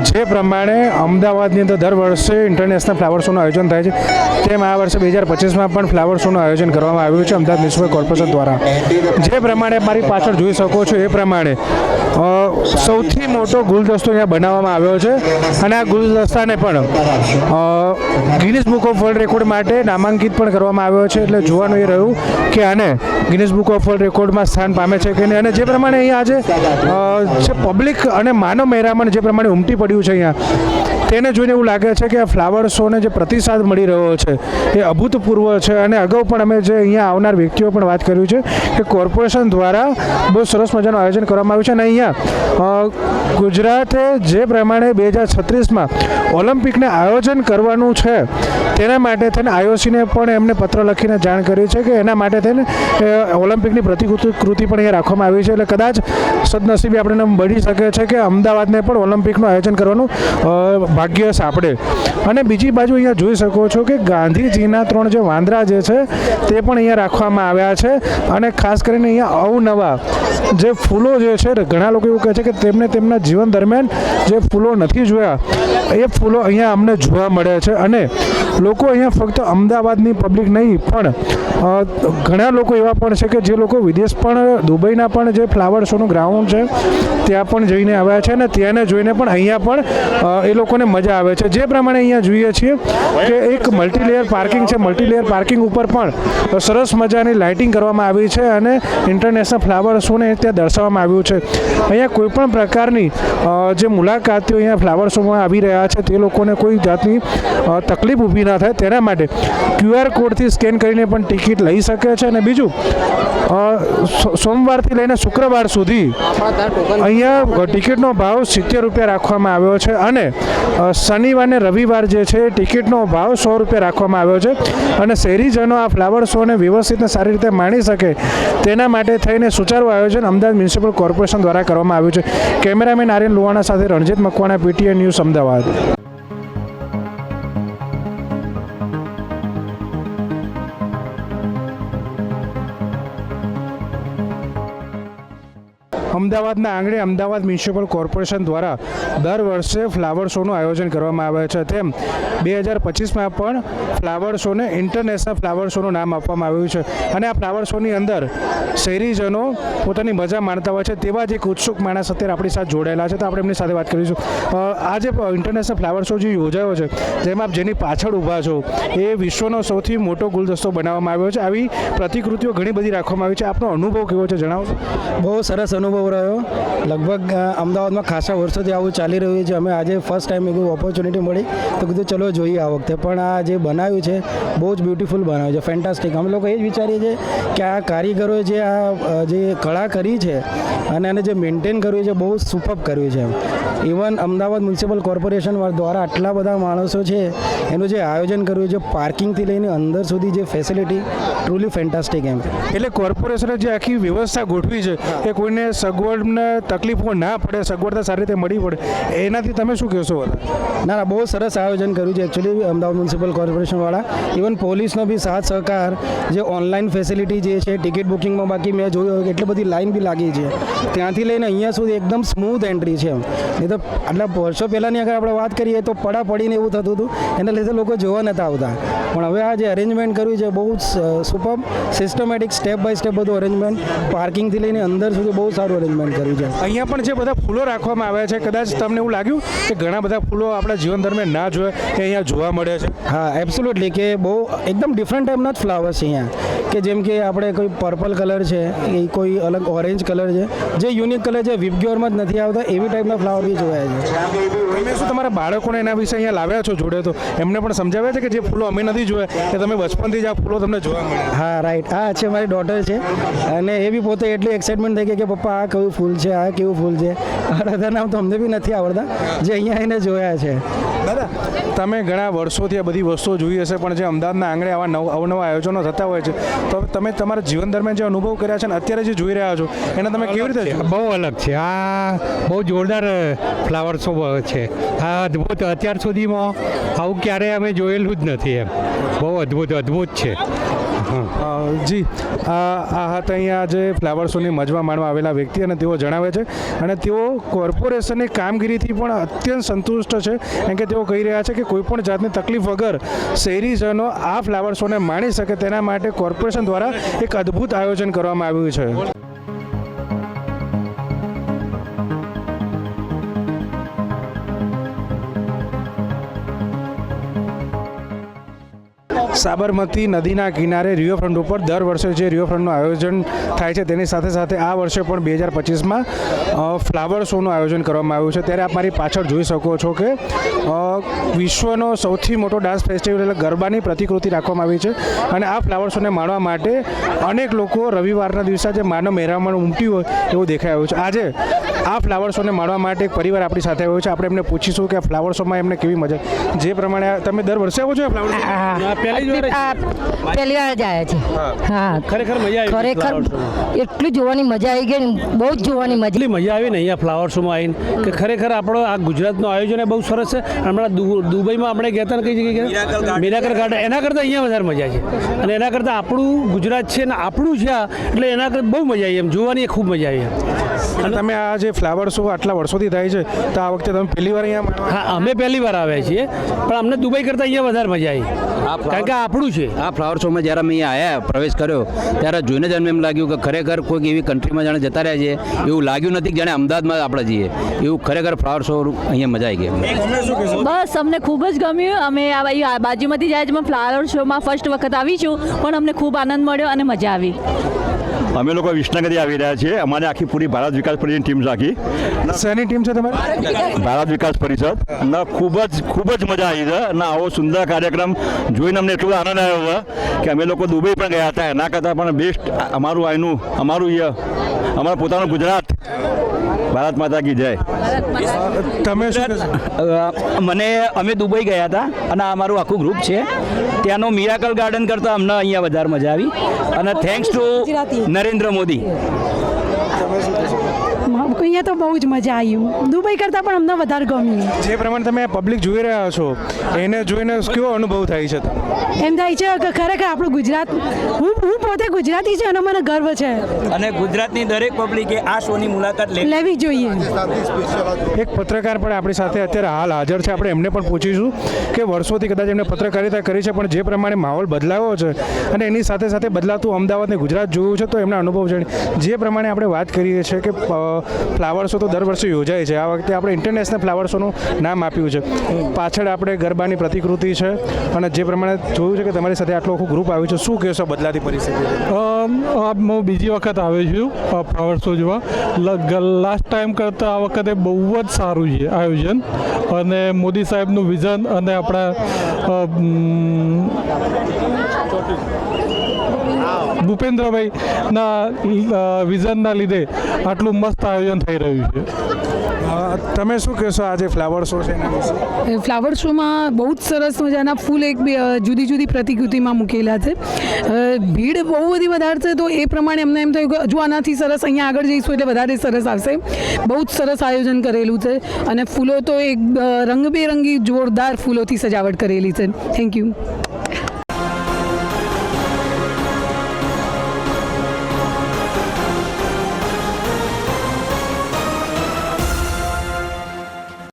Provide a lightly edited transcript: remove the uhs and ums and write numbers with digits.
જે પ્રમાણે અમદાવાદની અંદર દર વર્ષે ઇન્ટરનેશનલ ફ્લાવર શોનું આયોજન થાય છે તેમ આ વર્ષે 2025માં પણ ફ્લાવર શોનું આયોજન કરવામાં આવ્યું છે અમદાવાદ મ્યુનિસિપલ કોર્પોરેશન દ્વારા. જે પ્રમાણે મારી પાછળ જોઈ શકો છો એ પ્રમાણે સૌથી મોટો ગુલદસ્તો અહીંયા બનાવવામાં આવ્યો છે અને આ ગુલદસ્તાને પણ Guinness book of world record માટે નામાંકિત પણ કરવામાં આવ્યો છે. એટલે જોવાનું એ રહ્યું કે આને ગિનિસ બુક ઓફ વર્લ્ડ રેકોર્ડમાં સ્થાન પામે છે કે નહીં. અને જે પ્રમાણે અહીંયા આજે જે પબ્લિક અને માનવ મહેરામણ જે પ્રમાણે ઉમટી પડ્યું છે અહીંયા તેને જોઈને એવું લાગે છે કે આ ફ્લાવર શોને જે પ્રતિસાદ મળી રહ્યો છે એ અભૂતપૂર્વ છે. અને અગાઉ પણ અમે જે અહીંયા આવનાર વ્યક્તિઓ પણ વાત કર્યું છે કે કોર્પોરેશન દ્વારા બહુ સરસ મજાનું આયોજન કરવામાં આવ્યું છે. અને અહીંયા ગુજરાતે જે પ્રમાણે 2036માં ઓલિમ્પિકને આયોજન કરવાનું છે તેના માટે થઈને આઈઓસીને પણ એમને પત્ર લખીને જાણ કરી છે કે એના માટે થઈને ઓલિમ્પિકની પ્રતિકૃતિ પણ અહીંયા રાખવામાં આવી છે. એટલે કદાચ સદનસીબે આપણને મળી શકે છે કે અમદાવાદને પણ ઓલિમ્પિકનું આયોજન કરવાનું ભાગ્ય સાંપડે. અને બીજી બાજુ અહીંયા જોઈ શકો છો કે ગાંધીજીના 3 જે વાંદરા જે છે તે પણ અહીંયા રાખવામાં આવ્યા છે. અને ખાસ કરીને અહીંયા અવનવા જે ફૂલો જે છે ઘણા લોકો એવું કહે છે કે તેમને તેમના જીવન દરમિયાન જે ફૂલો નથી જોયા એ ફૂલો અહીંયા અમને જોવા મળે છે. અને લોકો અહીંયા ફક્ત અમદાવાદની પબ્લિક નહીં પણ ઘણા લોકો એવા પણ છે કે જે લોકો વિદેશ પણ દુબઈના પણ જે ફ્લાવર શોનું ગ્રાઉન્ડ છે ત્યાં પણ જઈને આવ્યા છે. અને ત્યાંને જોઈને પણ અહીંયા પણ એ લોકોને મજા આવે છે. જે પ્રમાણે અહીંયા જોઈએ છીએ કે એક મલ્ટીલેયર પાર્કિંગ છે. મલ્ટીલેયર પાર્કિંગ ઉપર પણ સરસ મજાની લાઇટિંગ કરવામાં આવી છે અને ઇન્ટરનેશનલ ફ્લાવર શોને ત્યાં દર્શાવવામાં આવ્યું છે. અહીંયા કોઈપણ પ્રકારની જે મુલાકાતીઓ અહીંયા ફ્લાવર શોમાં આવી રહ્યા છે તે લોકોને કોઈ જાતની તકલીફ ઊભી ના થાય તેના માટે QR કોડથી સ્કેન કરીને પણ ટિકિટ લઈ શકે છે. અને બીજું સોમવારથી લઈને શુક્રવાર સુધી અહીંયા ટિકિટનો ભાવ 70 રૂપિયા રાખવામાં આવ્યો છે. અને શનિવાર ને રવિવાર જે છે ટિકિટનો ભાવ 100 રૂપિયા રાખવામાં આવ્યો છે. અને શહેરીજનો આ ફ્લાવર શોને વ્યવસ્થિત અને સારી રીતે માણી શકે તેના માટે થઈને સુચારું આયોજન અમદાવાદ મ્યુનિસિપલ કોર્પોરેશન દ્વારા કરવામાં આવ્યું છે. કેમેરામેન આર્યન લુવાણા સાથે રણજીત મકવાણા, PTN ન્યૂઝ, અમદાવાદ. અમદાવાદના આંગણે અમદાવાદ મ્યુનિસિપલ કોર્પોરેશન દ્વારા દર વર્ષે ફ્લાવર શોનું આયોજન કરવામાં આવે છે. તેમ 2025માં પણ ફ્લાવર શોને ઇન્ટરનેશનલ ફ્લાવર શોનું નામ આપવામાં આવ્યું છે. અને આ ફ્લાવર શોની અંદર શહેરીજનો પોતાની મજા માણતા હોય છે તેવા જ એક ઉત્સુક માણસ અત્યારે આપણી સાથે જોડાયેલા છે તો આપણે એમની સાથે વાત કરીશું. આ જે ઇન્ટરનેશનલ ફ્લાવર શો જે યોજાયો છે જેમાં આપ જેની પાછળ ઊભા છો એ વિશ્વનો સૌથી મોટો ગુલદસ્તો બનાવવામાં આવ્યો છે. આવી પ્રતિકૃતિઓ ઘણી બધી રાખવામાં આવી છે. આપનો અનુભવ કેવો છે જણાવો. બહુ સરસ અનુભવ રહ્યો. લગભગ અમદાવાદમાં ખાસા વર્ષોથી આવું ચાલી રહ્યું છે. અમે આજે ફર્સ્ટ ટાઈમ એવું ઓપોર્ચ્યુનિટી મળી તો કીધું ચલો જોઈએ આ વખતે. પણ આ જે બનાવ્યું છે બહુ જ બ્યુટીફુલ બનાવ્યું છે, ફેન્ટાસ્ટિક. અમે લોકો એ જ વિચારીએ છીએ કે આ કારીગરોએ જે આ જે કળા કરી છે અને એને જે મેન્ટેન કર્યું છે બહુ સુપર્બ કર્યું છે. ઇવન અમદાવાદ મ્યુનિસિપલ કોર્પોરેશન દ્વારા આટલા બધા માણસો છે એનું જે આયોજન કર્યું છે પાર્કિંગથી લઈને અંદર સુધી જે ફેસિલિટી ટ્રુલી ફેન્ટાસ્ટિક એમ. એટલે કોર્પોરેશને જે આખી વ્યવસ્થા ગોઠવી છે કે કોઈને સગવડને તકલીફો ના પડે, સગવડતા સારી રીતે મળી પડે, એનાથી તમે શું કહેશો? ના બહુ સરસ આયોજન કર્યું છે એકચ્યુઅલી અમદાવાદ મ્યુનિસિપલ કોર્પોરેશનવાળા. ઇવન પોલીસનો બી સાથ સહકાર, જે ઓનલાઈન ફેસિલિટી જે છે ટિકિટ બુકિંગમાં બાકી મેં જોયું એટલી બધી લાઈન બી લાગી છે ત્યાંથી લઈને અહીંયા સુધી એકદમ સ્મૂથ એન્ટ્રી છે. નહીં તો આટલા વર્ષો પહેલાંની અગર આપણે વાત કરીએ તો પડીને એવું થતું હતું એના લીધે લોકો જોવા નહોતા આવતા. પણ હવે આ જે અરેન્જમેન્ટ કર્યું છે બહુ superb, systematic, step by step બધું અરેન્જમેન્ટ, પાર્કિંગથી લઈને અંદર સુધી બહુ સારું અરેન્જમેન્ટ કર્યું છે. અહીંયા પણ જે બધા ફૂલો રાખવામાં આવ્યા છે કદાચ તમને એવું લાગ્યું કે ઘણા બધા ફૂલો આપણા જીવન દરમિયાન ના જોયે એ અહીંયા જોવા મળે છે? હા, એબ્સોલ્યુટલી, કે બહુ એકદમ ડિફરન્ટ ટાઈપના જ ફ્લાવર્સ છે અહીંયા. કે જેમ કે આપણે કોઈ પર્પલ કલર છે, એ કોઈ અલગ ઓરેન્જ કલર છે, જે યુનિક કલર છે વિબગ્યોરમાં જ નથી આવતા એવી ટાઈપના ફ્લાવર બી જોયા છે. તમે શું તમારા બાળકોને એના વિશે અહીંયા લાવ્યા છો જોડે તો એમને પણ સમજાવ્યા છે કે જે ફૂલો અમે નથી જોયા કે તમે બચપનથી જ આ ફૂલો તમને જોવા મળે? હા, રાઈટ. આ છે મારી ડોટર છે અને એ બી પોતે એટલી એક્સાઇટમેન્ટ થઈ ગઈ કે પપ્પા આ કયું ફૂલ છે, આ કેવું ફૂલ છે. બધા નામ તો અમને બી નથી આવડતા, જે અહીંયા એને જોયા છે. દાદા, તમે ઘણા વર્ષોથી આ બધી વસ્તુઓ જોઈ હશે પણ જે અમદાવાદના આંગણે આવા અવનવા આયોજનો થતા હોય છે તો તમે તમારા જીવન દરમિયાન જે અનુભવ કર્યા છે ને અત્યારે જે જોઈ રહ્યા છો એને તમે કેવી રીતે? બહુ અલગ છે. આ બહુ જોરદાર ફ્લાવર શો છે. આ અદ્ભુત, અત્યાર સુધીમાં આવું ક્યારેય અમે જોયેલું જ નથી એમ. બહુ અદ્ભુત છે. જી આ હતા અહીંયા જે ફ્લાવર શોની મજમાં માણવા આવેલા વ્યક્તિ અને તેઓ જણાવે છે અને તેઓ કોર્પોરેશનની કામગીરીથી પણ અત્યંત સંતુષ્ટ છે કારણ કે તેઓ કહી રહ્યા છે કે કોઈ પણ જાતની તકલીફ વગર શહેરીજનો આ ફ્લાવર શોને માણી શકે તેના માટે કોર્પોરેશન દ્વારા એક અદ્ભુત આયોજન કરવામાં આવ્યું છે. સાબરમતી નદીના કિનારે રિવરફ્રન્ટ ઉપર દર વર્ષે જે રિવરફ્રન્ટનું આયોજન થાય છે તેની સાથે સાથે આ વર્ષે પણ 2025માં ફ્લાવર શોનું આયોજન કરવામાં આવ્યું છે. ત્યારે આપ મારી પાછળ જોઈ શકો છો કે વિશ્વનો સૌથી મોટો ડાન્સ ફેસ્ટિવલ એટલે ગરબાની પ્રતિકૃતિ રાખવામાં આવી છે અને આ ફ્લાવર શોને માણવા માટે અનેક લોકો રવિવારના દિવસે જે માનવ મહેરામણ ઉમટ્યું હોય એવું દેખાઈ આવ્યું છે. આજે આ ફ્લાવર શોને માણવા માટે એક પરિવાર આપણી સાથે આવ્યો છે. આપણે એમને પૂછીશું કે આ ફ્લાવર શોમાં એમને કેવી મજા, જે પ્રમાણે તમે દર વર્ષે આવો છો આ ફ્લાવર પહેલી વાર જ આવ્યા છે. હા, ખરેખર મજા આવી. ખરેખર એટલું જોવાની મજા આવી ગઈ ને, બહુ જ જોવાની મજા. એટલી મજા આવી ને અહીંયા ફ્લાવર શોમાં આવીને કે ખરેખર આપણો આ ગુજરાતનું આયોજન એ બહુ સરસ છે. હમણાં દુબઈમાં આપણે ગયા હતા ને કઈ જગ્યાએ મીરાકર ગાર્ડન, એના કરતાં અહીંયા વધારે મજા છે અને એના કરતાં આપણું ગુજરાત છે ને આપણું છે એટલે એના કરતાં બહુ મજા આવી એમ જોવાની ખૂબ મજા આવી. અને તમે આ જે ફ્લાવર શો આટલા વર્ષોથી થાય છે તો આ વખતે તમે પહેલી વાર અહીંયા હા, અમે પહેલી વાર આવ્યા છીએ પણ અમને દુબઈ કરતાં અહીંયા વધારે મજા આવી કારણ કે આપણું છે. આ ફ્લાવર શોમાં જ્યારે અમે અહીંયા આવ્યા પ્રવેશ કર્યો ત્યારે જોઈને જ અમને એમ લાગ્યું કે ખરેખર કોઈક એવી કન્ટ્રીમાં જાણે જતા રહ્યા છે એવું લાગ્યું નથી કે જાણે અમદાવાદમાં આપણે જઈએ એવું. ખરેખર ફ્લાવર શો અહીંયા મજા આવી ગઈ. બસ અમને ખૂબ જ ગમ્યું. અમે આ બાજુમાંથી જાય છે ફ્લાવર શોમાં ફર્સ્ટ વખત આવી છું પણ અમને ખૂબ આનંદ મળ્યો અને મજા આવી. અમે લોકો વિસનગરથી આવી રહ્યા છીએ. અમારે આખી પૂરી ભારત વિકાસ પરિષદની ટીમ છે. આખી શેની ટીમ છે તમારી? ભારત વિકાસ પરિષદ. અને ખૂબ જ મજા આવી છે અને આવો સુંદર કાર્યક્રમ જોઈને અમને એટલો આનંદ આવ્યો છે કે અમે લોકો દુબઈ પણ ગયા હતા. એના કરતાં પણ બેસ્ટ અમારું અમારું પોતાનું ગુજરાત. ભારત માતા કી જય. તમે શું અમે દુબઈ ગયા હતા અને આ અમારું આખું ગ્રુપ છે. ત્યાંનો મિરાકલ ગાર્ડન કરતાં અમને અહીંયા વધારે મજા આવી અને થેન્ક્સ ટુ નરેન્દ્ર મોદી. અહીંયા તો બહુ જ મજા આવી. દુબઈ કરતાં પણ અમને વધારે ગમ્યું. જે પ્રમાણે તમે પબ્લિક જોઈ રહ્યા છો એને જોઈને કેવો અનુભવ થાય છે? એમ થાય છે કે ખરેખર આપણું ગુજરાત, હું પોતે ગુજરાતી છે અને મને ગર્વ છે અને ગુજરાતની દરેક પબ્લિકે આ શોની મુલાકાત લેવી જોઈએ. એક પત્રકાર પણ આપણી સાથે અત્યારે હાલ હાજર છે. આપણે એમને પણ પૂછીશું કે વર્ષોથી કદાચ એમને પત્રકારિતા કરી છે પણ જે પ્રમાણે માહોલ બદલાયો છે અને એની સાથે સાથે બદલાતું અમદાવાદ ને ગુજરાત જોયું છે તો એમના અનુભવ જાણી. જે પ્રમાણે આપણે વાત કરીએ છીએ કે ફ્લાવર શો તો દર વર્ષે યોજાય છે. આ વખતે આપણે ઇન્ટરનેશનલ ફ્લાવર શોનું નામ આપ્યું છે. પાછળ આપણે ગરબાની પ્રતિકૃતિ છે અને જે પ્રમાણે જોયું છે કે તમારી સાથે આટલું આખું ગ્રુપ આવ્યું છે, શું કહેશો બદલાતી પરિસ્થિતિ? હું બીજી વખત આવ્યો છું ફ્લાવર શો જોવા. લાસ્ટ ટાઈમ કરતાં આ વખતે બહુ જ સારું છે આયોજન અને મોદી સાહેબનું વિઝન અને આપણા ભૂપેન્દ્રભાઈના વિઝનના લીધે આટલું મસ્ત આયોજન થઈ રહ્યું છે. તમે શું કહેશો આજે ફ્લાવર શો છે એના વિશે? ફ્લાવર શોમાં બહુ જ સરસ મજાના ફૂલ એક જુદી જુદી પ્રતિકૃતિમાં મૂકેલા છે. ભીડ બહુ બધી વધારે છે તો એ પ્રમાણે અમને એમ થયું કે હજુ આનાથી સરસ અહીંયા આગળ જઈશું એટલે વધારે સરસ આવશે. બહુ જ સરસ આયોજન કરેલું છે અને ફૂલો તો એક રંગબેરંગી જોરદાર ફૂલોથી સજાવટ કરેલી છે. Thank you.